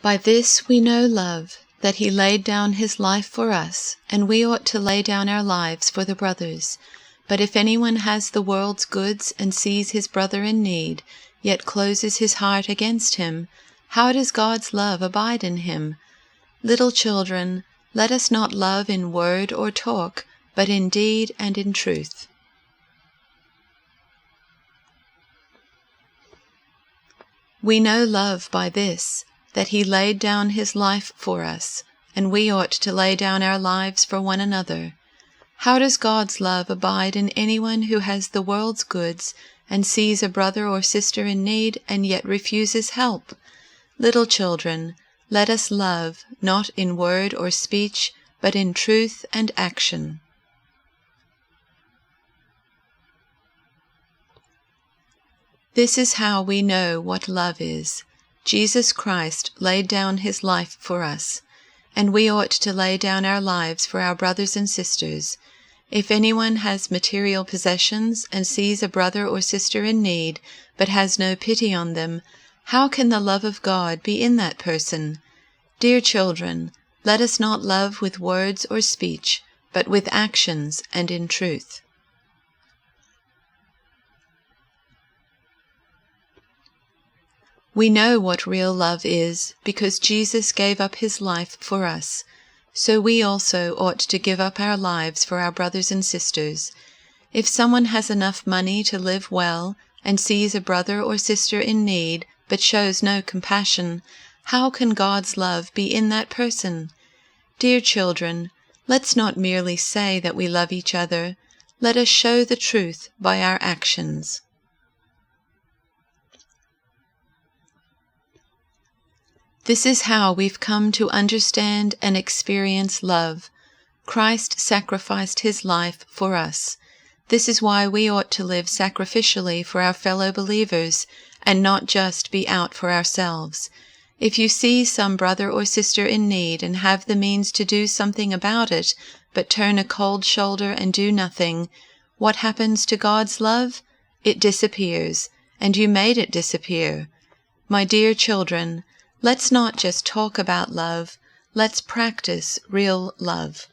By this we know love, that he laid down his life for us, and we ought to lay down our lives for the brothers. But if anyone has the world's goods and sees his brother in need, yet closes his heart against him, how does God's love abide in him? Little children, let us not love in word or talk, but in deed and in truth. We know love by this, that he laid down his life for us, and we ought to lay down our lives for one another. How does God's love abide in anyone who has the world's goods and sees a brother or sister in need and yet refuses help? Little children, let us love, not in word or speech, but in truth and action. This is how we know what love is. Jesus Christ laid down his life for us, and we ought to lay down our lives for our brothers and sisters. If anyone has material possessions and sees a brother or sister in need, but has no pity on them, how can the love of God be in that person? Dear children, let us not love with words or speech, but with actions and in truth. We know what real love is, because Jesus gave up his life for us. So we also ought to give up our lives for our brothers and sisters. If someone has enough money to live well and sees a brother or sister in need, but shows no compassion, how can God's love be in that person? Dear children, let's not merely say that we love each other. Let us show the truth by our actions. This is how we've come to understand and experience love. Christ sacrificed his life for us. This is why we ought to live sacrificially for our fellow believers and not just be out for ourselves. If you see some brother or sister in need and have the means to do something about it, but turn a cold shoulder and do nothing, what happens to God's love? It disappears, and you made it disappear. My dear children, let's not just talk about love, let's practice real love.